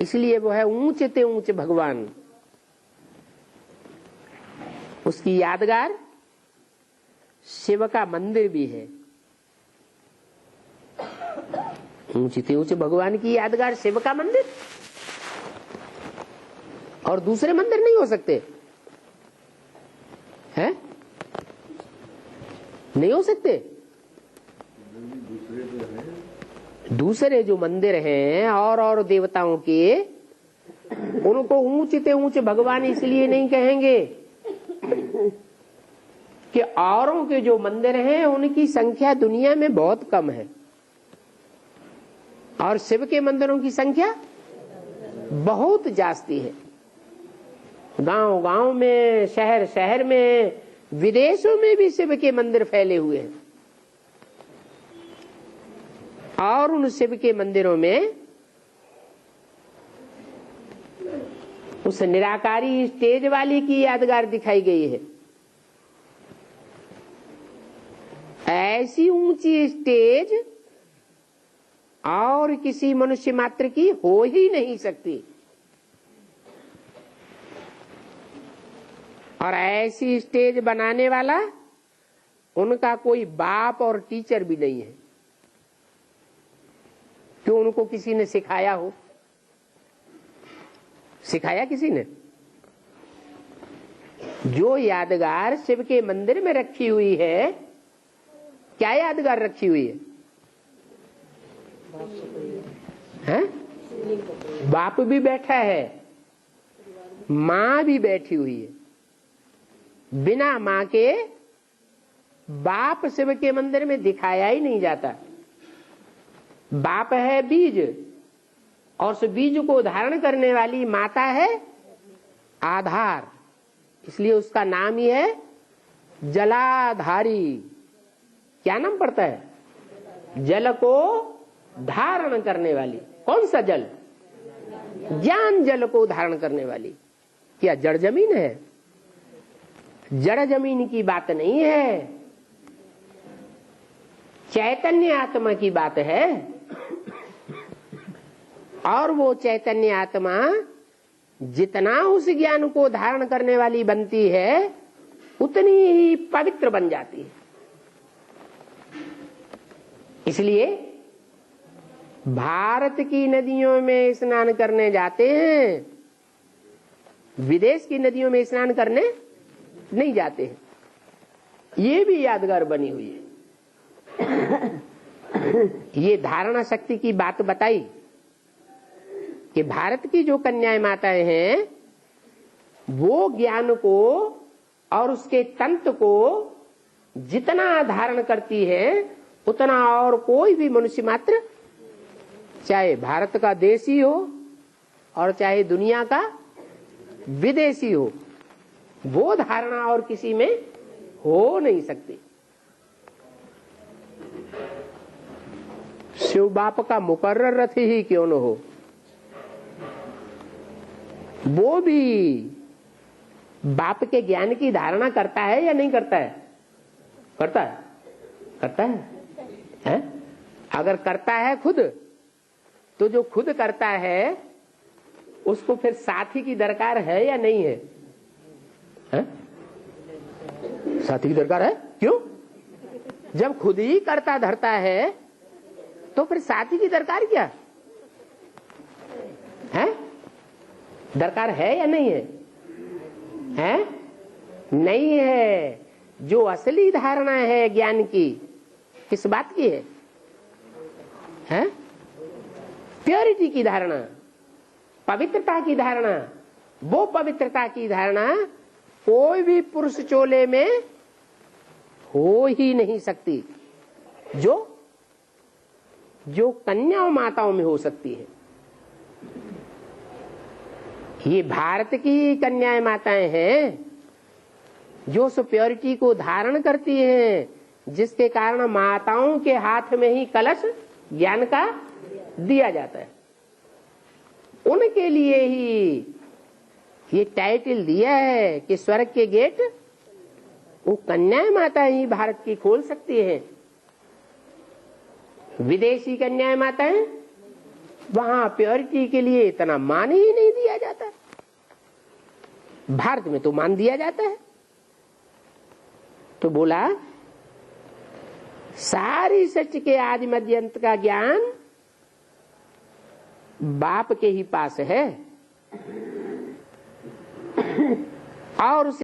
इसलिए वो है ऊंचे ते ऊंचे भगवान। उसकी यादगार शिव का मंदिर भी है। ऊंचे ते ऊंचे भगवान की यादगार शिव का मंदिर, और दूसरे मंदिर नहीं हो सकते हैं? नहीं हो सकते। दूसरे जो मंदिर हैं और देवताओं के, उनको ऊंचे ते ऊंचे भगवान इसलिए नहीं कहेंगे कि औरों के जो मंदिर हैं उनकी संख्या दुनिया में बहुत कम है, और शिव के मंदिरों की संख्या बहुत जास्ती है। गांव गांव में, शहर शहर में, विदेशों में भी शिव के मंदिर फैले हुए हैं। और उन शिव के मंदिरों में उस निराकारी स्टेज वाली की यादगार दिखाई गई है। ऐसी ऊंची स्टेज और किसी मनुष्य मात्र की हो ही नहीं सकती, और ऐसी स्टेज बनाने वाला उनका कोई बाप और टीचर भी नहीं है। क्यों उनको किसी ने सिखाया हो? सिखाया किसी ने? जो यादगार शिव के मंदिर में रखी हुई है, क्या यादगार रखी हुई है? हैं? बाप भी बैठा है, मां भी बैठी हुई है। बिना मां के बाप शिव के मंदिर में दिखाया ही नहीं जाता। बाप है बीज, और उस बीज को धारण करने वाली माता है आधार, इसलिए उसका नाम ही है जलाधारी। क्या नाम पड़ता है? जल को धारण करने वाली। कौन सा जल? ज्ञान जल को धारण करने वाली। क्या जड़ जमीन है? जड़ जमीन की बात नहीं है, चैतन्य आत्मा की बात है। और वो चैतन्य आत्मा जितना उस ज्ञान को धारण करने वाली बनती है, उतनी ही पवित्र बन जाती है। इसलिए भारत की नदियों में स्नान करने जाते हैं, विदेश की नदियों में स्नान करने नहीं जाते हैं। ये भी यादगार बनी हुई है। ये धारणा शक्ति की बात बताई कि भारत की जो कन्याएं माताएं हैं, वो ज्ञान को और उसके तंत्र को जितना धारण करती है, उतना और कोई भी मनुष्य मात्र, चाहे भारत का देशी हो और चाहे दुनिया का विदेशी हो, वो धारणा और किसी में हो नहीं सकती। शिव बाप का मुकर्रर रथ ही क्यों न हो, वो भी बाप के ज्ञान की धारणा करता है या नहीं करता है? करता है, करता है? अगर करता है खुद, तो जो खुद करता है उसको फिर साथी की दरकार है या नहीं है? साथी की दरकार है। क्यों? जब खुद ही करता धरता है तो फिर साथी की दरकार क्या है? दरकार है या नहीं है? हैं? नहीं है। जो असली धारणा है ज्ञान की, किस बात की है? हैं? प्योरिटी की धारणा, पवित्रता की धारणा। वो पवित्रता की धारणा कोई भी पुरुष चोले में हो ही नहीं सकती, जो कन्याओं माताओं में हो सकती है। ये भारत की कन्याएं माताएं हैं जो उस प्योरिटी को धारण करती हैं, जिसके कारण माताओं के हाथ में ही कलश ज्ञान का दिया जाता है। उनके लिए ही ये टाइटल दिया है कि स्वर्ग के गेट वो कन्याएं माता ही भारत की खोल सकती हैं। विदेशी कन्याएं माताएं वहां प्योरिटी के लिए इतना मान ही नहीं दिया जाता। भारत में तो मान दिया जाता है। तो बोला सारी सच के आदि मध्य अंत का ज्ञान बाप के ही पास है और उसे